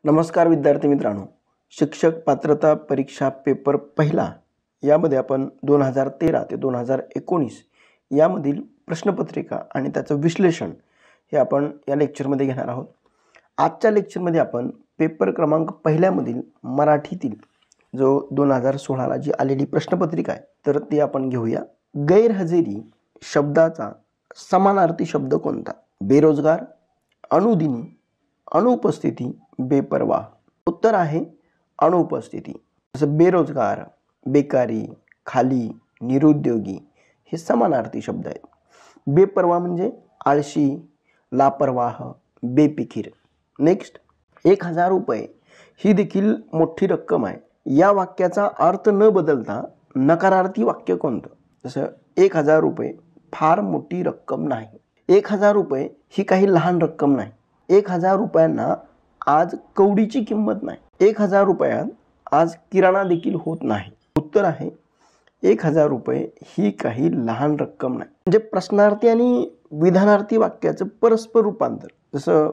नमस्कार विद्यार्थी मित्रांनो, शिक्षक पात्रता परीक्षा पेपर पहिला यामध्ये आपण 2013 ते 2019 यामधील प्रश्नपत्रिका आणि त्याचं विश्लेषण हे आपण या लेक्चरमध्ये घेणार आहोत। आजच्या लेक्चरमध्ये आपण पेपर क्रमांक पहिल्यामधील मराठीतील जो 2016 ला जी आलेली प्रश्नपत्रिका आहे तर ती आपण घेऊया। गैरहजेरी शब्दाचा समानार्थी शब्द कोणता? बेरोजगार, अनुदिनी, अनुपस्थिती, बेपरवाह। उत्तर आहे अनुपस्थिती। जसं बेरोजगार, बेकारी, खाली, निरुद्योगी हे समानार्थी शब्द आहेत। बेपरवाह म्हणजे आळशी, लापरवाह, बेफिकीर। नेक्स्ट, 1000 रुपये ही देखील मोठी रक्कम आहे। या वाक्याचा अर्थ न बदलता नकारार्थी वाक्य कोणतं? जसं 1000 रुपये फार मोठी रक्कम नाही। 1000 रुपये ही काही लहान रक्कम नाही। 1000 रुपयांना आज कवडीची किंमत नाही। 1000 रुपयात आज किराणा देखील होत नाही। उत्तर आहे 1000 रुपये ही काही लहान रक्कम नाही। म्हणजे प्रश्नार्थी आणि विधानार्थी वाक्याचं परस्पर रूपांतर, जसं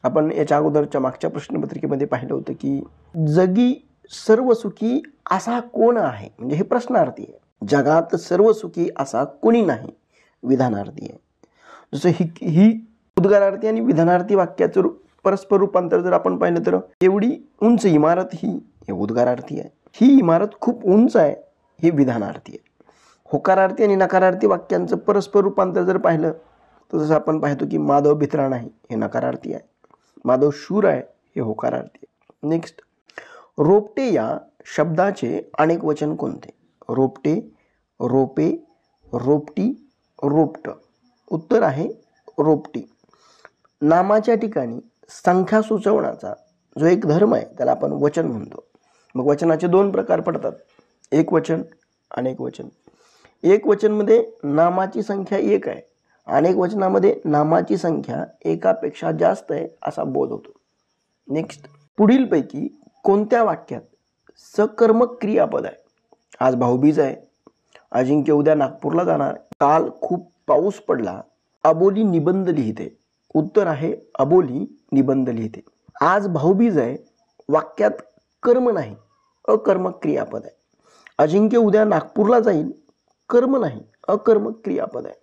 आपण याच्या अगोदरच्या मागच्या प्रश्नपत्रिकेमध्ये पाहिलं होतं की जगी सर्व सुखी असा कोण आहे, म्हणजे हे प्रश्नार्थी आहे। जगात सर्व सुखी असा कोणी नाही, विधानार्थी आहे। जसं ही उद्गारार्थी आणि विधानार्थी वाक्याचं परस्पर रूपांतर जर आपण पाहिलं तर एवढी उंच इमारत ही उद्गारार्थी आहे। ही इमारत खूप उंच आहे, ही विधानार्थी आहे। होकारार्थी आणि नकारार्थी वाक्यांचं परस्पर रूपांतर जर पाहिलं तर जसं आपण पाहतो की माधव भित्रा नाही हे नकारार्थी आहे, माधव शूर आहे हे होकारार्थी आहे। नेक्स्ट, रोपटे या शब्दाचे अनेक वचन कोणते? रोपटे, रोपे, रोपटी, रोपट। उत्तर आहे रोपटी। नामाच्या ठिकाणी संख्या सुचवण्याचा जो एक धर्म आहे त्याला आपण वचन म्हणतो। मग वचनाचे दोन प्रकार पडतात, एक वचन, अनेक वचन। एक वचन मध्ये नामाची संख्या एक आहे, अनेक वचनामध्ये नामाची संख्या एकापेक्षा जास्त आहे असा बोध होतो। नेक्स्ट, पुढीलपैकी कोणत्या वाक्यात सकर्मक क्रियापद आहे? आज भाऊबीज आहे, अजिंक्य उद्या नागपूरला जाणार, काल खूप पाऊस पडला, अबोली निबंध लिहिते। उत्तर आहे अबोली निबंध लिहिते। आज भाऊबीज आहे, वाक्यात कर्म नाही, अकर्मक क्रियापद आहे। अजिंक्य उद्या नागपूरला जाईल, कर्म नाही, अकर्मक क्रियापद आहे।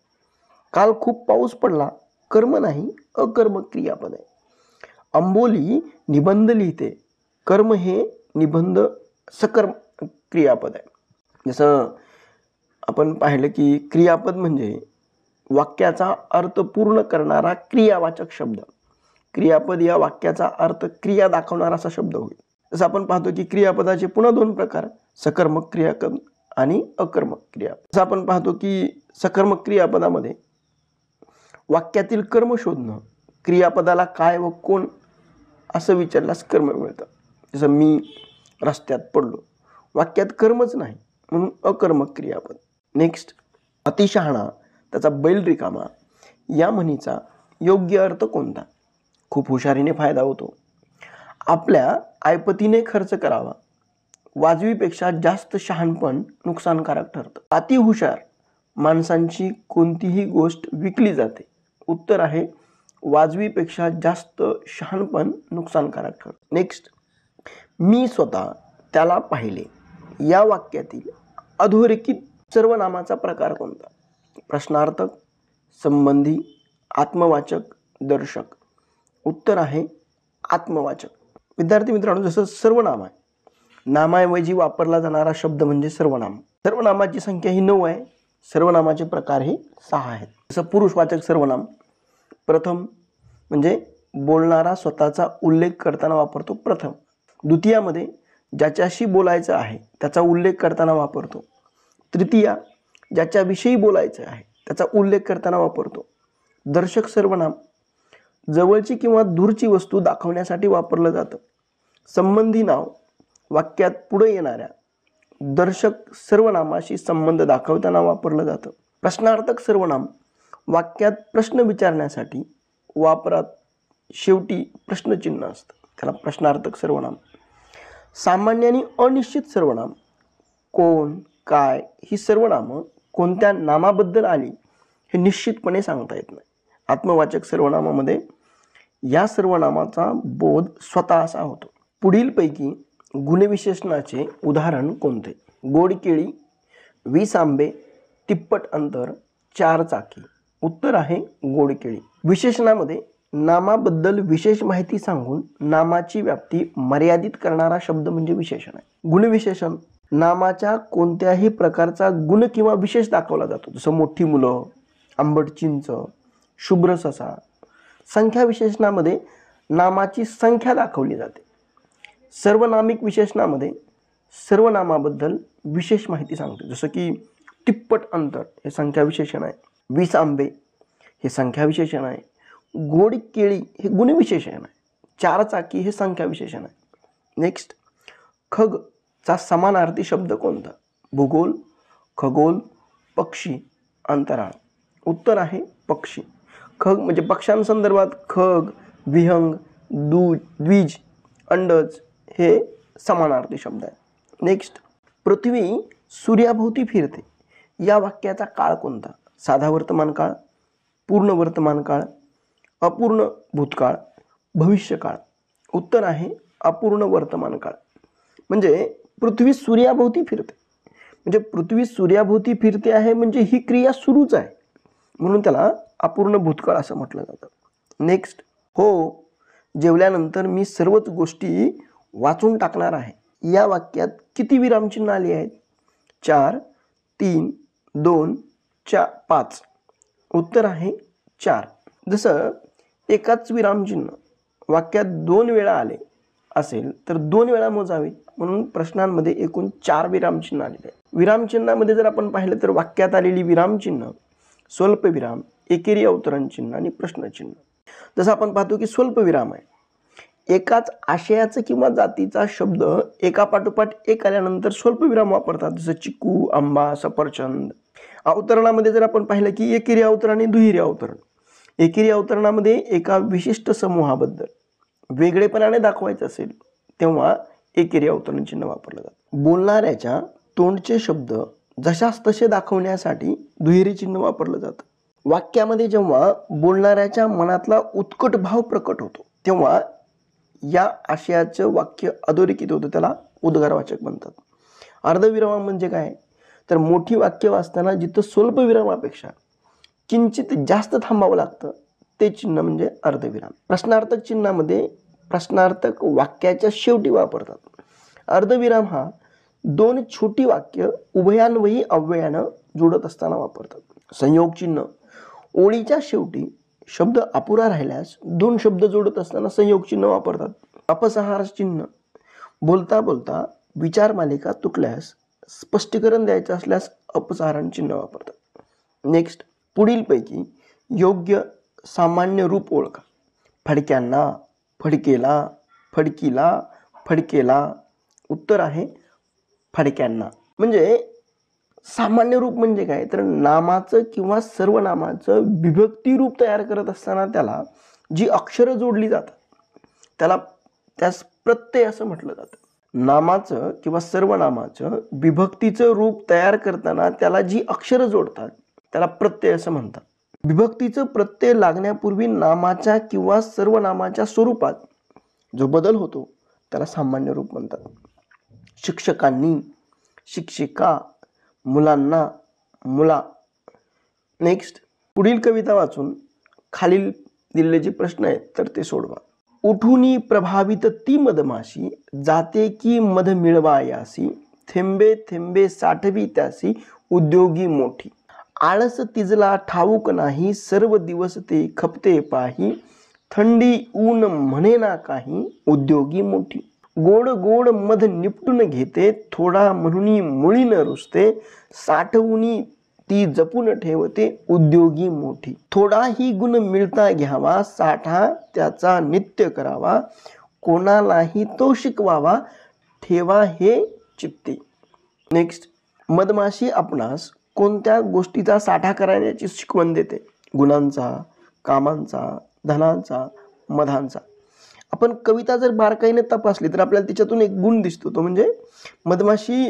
काल खूप पाऊस पडला, कर्म नाही, अकर्मक क्रियापद आहे। अंबोली निबंध लिहिते, कर्म हे निबंध सकर्म क्रियापद आहे। जसं आपण पाहिलं की क्रियापद म्हणजे वाक्याचा अर्थ पूर्ण करणारा क्रियावाचक शब्द। क्रियापद या वाक्याचा अर्थ क्रिया दाखवणारा असा शब्द होईल। जसं आपण पाहतो की क्रियापदाचे पुन्हा दोन प्रकार, सकर्मक क्रियापद आणि अकर्मक क्रियापद। जसं आपण पाहतो की सकर्मक क्रियापदामध्ये वाक्यातील कर्म शोधणं, क्रियापदाला काय व कोण असं विचारल्यास कर्म मिळतं। जसं मी रस्त्यात पडलो, वाक्यात कर्मच नाही म्हणून अकर्मक क्रियापद। नेक्स्ट, अतिशहाणा त्याचा बैल रिकामा या म्हणीचा योग्य अर्थ कोणता? खूप हुशारीने फायदा होतो, आपल्या ऐपतीने खर्च करावा, वाजवीपेक्षा जास्त शहाणपण नुकसानकारक ठरतं, अति हुशार माणसांची कोणतीही गोष्ट विकली जाते। उत्तर आहे वाजवीपेक्षा जास्त शहाणपण नुकसानकारक ठरतं। नेक्स्ट, मी स्वतः त्याला पाहिले या वाक्यातील अधोरेखित सर्वनामाचा प्रकार कोणता? प्रश्नार्थक, संबंधी, आत्मवाचक, दर्शक। उत्तर आहे आत्मवाचक। विद्यार्थी मित्रांनो, जसं सर्वनाम आहे, नामाऐवजी वापरला जाणारा शब्द म्हणजे सर्वनाम। सर्वनामाची संख्या ही 9 आहे, सर्वनामाचे प्रकार हे 6 आहेत। जसं पुरुषवाचक सर्वनाम, प्रथम म्हणजे बोलणारा स्वतःचा उल्लेख करताना वापरतो प्रथम। द्वितीयामध्ये ज्याच्याशी बोलायचं आहे त्याचा उल्लेख करताना वापरतो। तृतीया ज्याच्याविषयी बोलायचं आहे त्याचा उल्लेख करताना वापरतो। दर्शक सर्वनाम जवळची किंवा दूरची वस्तू दाखवण्यासाठी वापरलं जातं। संबंधी नाव वाक्यात पुढे येणाऱ्या दर्शक सर्वनामाशी संबंध दाखवताना वापरलं जातं। प्रश्नार्थक सर्वनाम वाक्यात प्रश्न विचारण्यासाठी वापरात शेवटी प्रश्नचिन्ह असतं, त्याला प्रश्नार्थक सर्वनाम। सामान्य आणि अनिश्चित सर्वनाम कोण, काय ही सर्वनामं कोणत्या नामाबद्दल आली हे निश्चितपणे सांगता येत नाही। आत्मवाचक सर्वनामामध्ये या सर्वनामाचा बोध स्वतः असा होतो. पुढीलपैकी गुणविशेषणाचे उदाहरण कोणते? गोड केळी, 20 आंबे, तिप्पट अंतर, 4 चाकी. उत्तर आहे गोड केळी. विशेषणामध्ये नामाबद्दल विशेष माहिती सांगून नामाची व्याप्ती मर्यादित करणारा शब्द म्हणजे विशेषण आहे. गुणविशेषण नामाच्या कोणत्याही प्रकारचा गुण किंवा विशेष दाखवला जातो, जसं मोठी मुलं, आंबट चिंच, शुभ्र ससा. संख्या विशेषणामध्ये नामाची संख्या दाखवली जाते. सर्वनामिक विशेषणामध्ये सर्वनामाबद्दल विशेष माहिती सांगते, जसं की तिप्पट अंतर हे संख्या विशेषण आहे, 20 आंबे हे संख्या विशेषण आहे, गोड केळी हे गुणविशेषण आहे, 4 चाकी हे संख्या विशेषण आहे. नेक्स्ट, खग चा समानार्थी शब्द कोणता? भूगोल, खगोल, पक्षी, अंतराळ. उत्तर आहे पक्षी. खग म्हणजे पक्ष्यांसंदर्भात खग, विहंग, द्विज, अंडज हे समानार्थी शब्द आहे. नेक्स्ट, पृथ्वी सूर्याभोवती फिरते या वाक्याचा काळ कोणता? साधा वर्तमान काळ, पूर्ण वर्तमान काळ, अपूर्ण भूतकाळ, भविष्यकाळ. उत्तर आहे अपूर्ण वर्तमान काळ. म्हणजे पृथ्वी सूर्याभोवती फिरते, म्हणजे पृथ्वी सूर्याभोवती फिरते आहे म्हणजे ही क्रिया सुरूच आहे, म्हणून त्याला अपूर्ण भूतकाळ असं म्हटलं जातं. नेक्स्ट, हो जेवल्यानंतर मी सर्वच गोष्टी वाचून टाकणार आहे या वाक्यात किती विरामचिन्ह आली आहेत? 4, 3, 2, 5. उत्तर आहे 4. जसं एकाच विरामचिन्ह वाक्यात 2 वेळा आले असेल तर 2 वेळा मोजावे, म्हणून प्रश्नांमध्ये एकूण 4 विरामचिन्ह आलेले आहेत. विरामचिन्हामध्ये जर आपण पाहिलं तर वाक्यात आलेली विरामचिन्ह, स्वल्पविराम, एकेरी अवतरण चिन्ह आणि प्रश्नचिन्ह. जसं आपण पाहतो की स्वल्पविराम आहे, एकाच आशयाचा किंवा जातीचा शब्द एकापाठोपाठ एक आल्यानंतर स्वल्पविराम वापरतात, जसं चिकू, आंबा, सफरचंद. अवतरणामध्ये जर आपण पाहिलं की एकेरी अवतरण आणि दुहेरी अवतरण. एकेरी अवतरणामध्ये एका विशिष्ट समूहाबद्दल वेगळेपणाने दाखवायचं असेल तेव्हा एकेरी अवतरण चिन्ह वापरलं जातं. बोलणाऱ्याच्या तोंडचे शब्द जशास तसे दाखवण्यासाठी दुहेरी चिन्ह वापरलं जातं. वाक्यामध्ये जेव्हा बोलणाऱ्याच्या मनातला उत्कट भाव प्रकट होतो तेव्हा या आशयाचं वाक्य अधोरेखित होतं, त्याला उद्गारवाचक म्हणतात. अर्धविराम म्हणजे काय? तर मोठी वाक्य वाचताना जिथं स्वल्पविरामापेक्षा किंचित जास्त थांबावं लागतं ते चिन्ह म्हणजे अर्धविराम. प्रश्नार्थक चिन्हामध्ये प्रश्नार्थक वाक्याच्या शेवटी वापरतात. अर्धविराम हा 2 छोटी वाक्य उभयान्वयी अव्ययानं जोडत असताना वापरतात. संयोग चिन्ह ओळीच्या शेवटी शब्द अपुरा राहिल्यास 2 शब्द जोडत असताना संयोग चिन्ह वापरतात. अपसहार चिन्ह बोलता बोलता विचार मालिका तुटल्यास स्पष्टीकरण द्यायचं असल्यास अपसहारण चिन्ह वापरतात. नेक्स्ट, पुढीलपैकी योग्य सामान्य रूप ओळखा. फडक्यांना, फडकेला, फडकीला, फडकेला. उत्तर आहे फडक्यांना. म्हणजे सामान्य रूप म्हणजे काय? तर नामाचं किंवा सर्वनामाचं विभक्ती रूप तयार करत असताना त्याला जी अक्षरं जोडली जातात त्यास प्रत्यय असं म्हटलं जातं. नामाचं किंवा सर्वनामाचं विभक्तीचं रूप तयार करताना त्याला जी अक्षरं जोडतात त्याला प्रत्यय असं म्हणतात. विभक्तीचं प्रत्यय लागण्यापूर्वी नामाच्या किंवा सर्वनामाच्या स्वरूपात जो बदल होतो त्याला सामान्य रूप म्हणतात. शिक्षकांनी, शिक्षिका, मुलांना, मुला. नेक्स्ट, पुढील कविता वाचून खालील दिलेले जे प्रश्न आहेत तर ते सोडवा. उठूनी प्रभावित ती मधमाशी, जाते की मध मिळवायासी, थेंबे थेंबे साठवी त्यासी, उद्योगी मोठी. आळस तिजला ठाऊक नाही, सर्व दिवस ते खपते पाही, थंडी ऊन म्हणे ना काही, उद्योगी मोठी. गोड गोड मध निपटून घेते, थोडा म्हणून मुळी न रुसते, साठवूनी ती जपून ठेवते, उद्योगी मोठी. थोडाही गुण मिळता घ्यावा, साठा त्याचा नित्य करावा, कोणालाही तो शिकवावा, ठेवा हे चित्ती. नेक्स्ट, मधमाशी आपणास कोणत्या गोष्टीचा साठा करण्याची शिकवण देते? गुणांचा, कामांचा, धनांचा, मधांचा. आपण कविता जर बारकाईने तपासली तर आपल्याला तिच्यातून एक गुण दिसतो, तो म्हणजे मधमाशी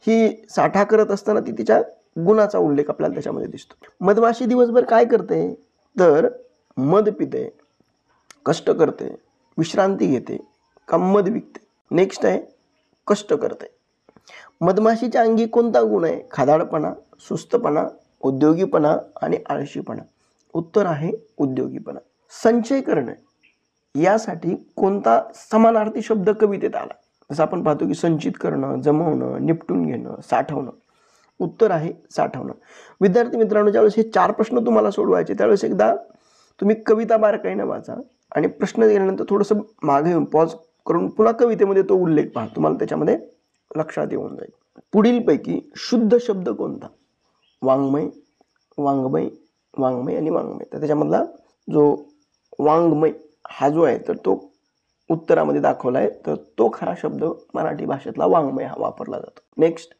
ही साठा करत असताना ती तिच्या गुणाचा उल्लेख आपल्याला त्याच्यामध्ये दिसतो. मधमाशी दिवसभर काय करते? तर मध पिते, कष्ट करते, विश्रांती घेते का मध विकते? नेक्स्ट आहे कष्ट करते. मधमाशीच्या अंगी कोणता गुण आहे? खादाडपणा, सुस्तपणा, उद्योगीपणा आणि आळशीपणा. उत्तर आहे उद्योगीपणा. संचय करणे यासाठी कोणता समानार्थी शब्द कवितेत आला? जसं आपण पाहतो की संचित करणं, जमवणं, निपटून घेणं, साठवणं. उत्तर आहे साठवणं. विद्यार्थी मित्रांनो, ज्यावेळेस हे 4 प्रश्न तुम्हाला सोडवायचे त्यावेळेस एकदा तुम्ही कविता बारकाईने वाचा आणि प्रश्न गेल्यानंतर थोडंसं मागे येऊन पॉज करून पुन्हा कवितेमध्ये तो उल्लेख पहा, तुम्हाला त्याच्यामध्ये लक्षात येऊन जाईल. पुढीलपैकी शुद्ध शब्द कोणता? वाङ्मय, वाङ्मय, वाङ्मय आणि वाङ्मय. तर त्याच्यामधला जो वाङ्मय हा जो आहे तर तो उत्तरामध्ये दाखवला आहे, तर तो खरा शब्द मराठी भाषेतला वाङ्मय हा वापरला जातो. नेक्स्ट,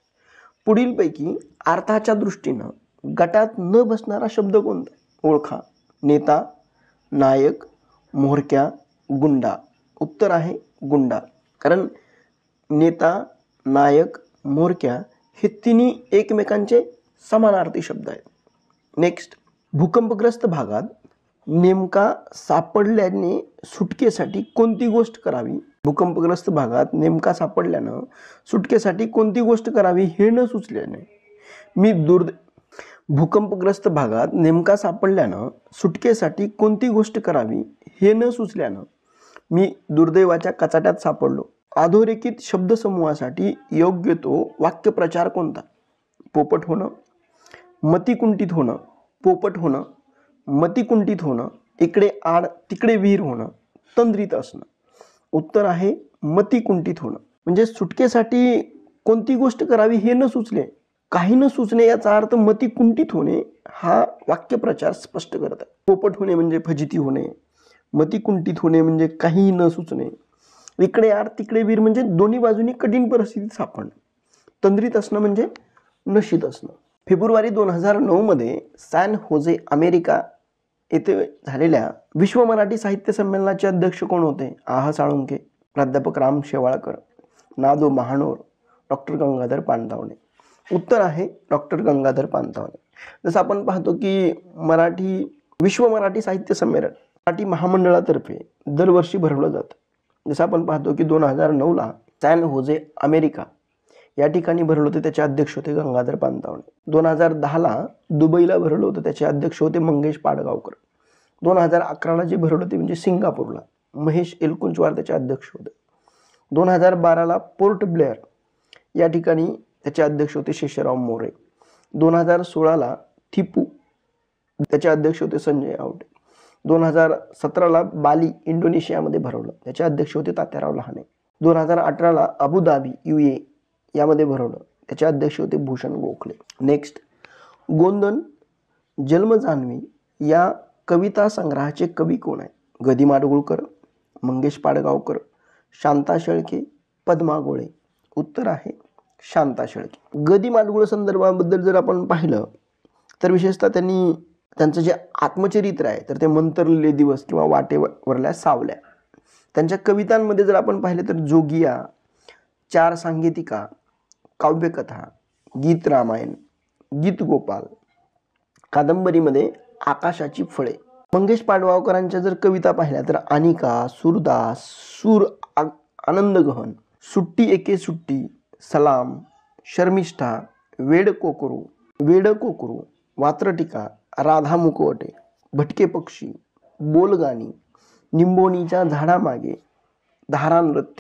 पुढीलपैकी अर्थाच्या दृष्टीनं गटात न बसणारा शब्द कोणता? ओळखा. नेता, नायक, म्होरक्या, गुंडा. उत्तर आहे गुंडा. कारण नेता, नायक, म्होरक्या हे तिन्ही एकमेकांचे समानार्थी शब्द आहेत. नेक्स्ट, भूकंपग्रस्त भागात नेमका सापडल्याने सुटकेसाठी कोणती गोष्ट करावी? भूकंपग्रस्त भागात नेमका सापडल्यानं सुटकेसाठी कोणती गोष्ट करावी हे न सुचल्याने भूकंपग्रस्त भागात नेमका सापडल्यानं सुटकेसाठी कोणती गोष्ट करावी हे न सुचल्यानं मी दुर्दैवाच्या कचाट्यात सापडलो. अधोरेखित शब्दसमूहासाठी योग्य तो वाक्यप्रचार कोणता? पोपट होणं, मतिकुंठित होणं, पोपट होणं, मतिकुंठित होणं, इकडे आड तिकडे विहीर होणं, तंद्रीत असणं. उत्तर आहे मतिकुंठित होणं. म्हणजे सुटकेसाठी कोणती गोष्ट करावी हे न सुचले, काही न सुचणे याचा अर्थ मतिकुंठित होणे हा वाक्यप्रचार स्पष्ट करतात. पोपट होणे म्हणजे फजिती होणे, मतिकुंठित होणे म्हणजे काही न सुचणे, इकडे आड तिकडे विहीर म्हणजे दोन्ही बाजूनी कठीण परिस्थितीत सापडणं, तंद्रीत असणं म्हणजे नशीत असणं. फेब्रुवारी 2009 मध्ये सॅन होजे अमेरिका येथे झालेल्या विश्व मराठी साहित्य संमेलनाचे अध्यक्ष कोण होते? आह साळुंके, प्राध्यापक राम शेवाळकर, ना.दो. महानोर, डॉक्टर गंगाधर पानतावणे. उत्तर आहे डॉक्टर गंगाधर पानतावणे. जसं आपण पाहतो की विश्व मराठी साहित्य संमेलन मराठी महामंडळातर्फे दरवर्षी भरवलं जातं. जसं आपण पाहतो की 2009ला सॅन होजे अमेरिका या ठिकाणी भरवलं होतं, त्याचे अध्यक्ष होते गंगाधर पानतावणे. 2010ला दुबईला भरवलं होतं, त्याचे अध्यक्ष होते मंगेश पाडगावकर. 2011ला जे भरवलं ते म्हणजे सिंगापूरला महेश एलकुंचवार त्याचे अध्यक्ष होते. 2012ला पोर्ट ब्लेअर या ठिकाणी त्याचे अध्यक्ष होते शेषराव मोरे. 2016ला थिपू त्याचे अध्यक्ष होते संजय आवटे. 2017ला बाली इंडोनेशियामध्ये भरवलं, त्याचे अध्यक्ष होते तात्याराव लहाने. 2018ला अबुधाबी UAE यामध्ये भरवलं, त्याचे अध्यक्ष होते भूषण गोखले. नेक्स्ट, गोंदन जन्मजान्हवी या कविता संग्रहाचे कवी कोण आहे? गदी माडगुळकर, मंगेश पाडगावकर, शांता शेळके, पद्मा गोळे. उत्तर आहे शांता शेळके. गदी माडगुळ संदर्भाबद्दल जर आपण पाहिलं तर विशेषतः त्यांचं जे आत्मचरित्र आहे तर ते मंतरलेले दिवस किंवा वाटेवरल्या सावल्या. त्यांच्या कवितांमध्ये जर आपण पाहिलं तर जोगिया, चार सांगीतिका, काव्यकथा, गीत रामायण, गीत गोपाल, कादंबरीमध्ये आकाशाची फळे. मंगेश पाडगावकरांच्या जर कविता पाहिल्या तर अनिका, सूरदास, सूर आनंदगहन, सुट्टी एके सुट्टी, सलाम, शर्मिष्ठा, वेड कोकरू, वात्रटिका, राधा मुखवटे, भटके पक्षी, बोलगाणी, निंबोणीच्या झाडामागे, धारा नृत्य,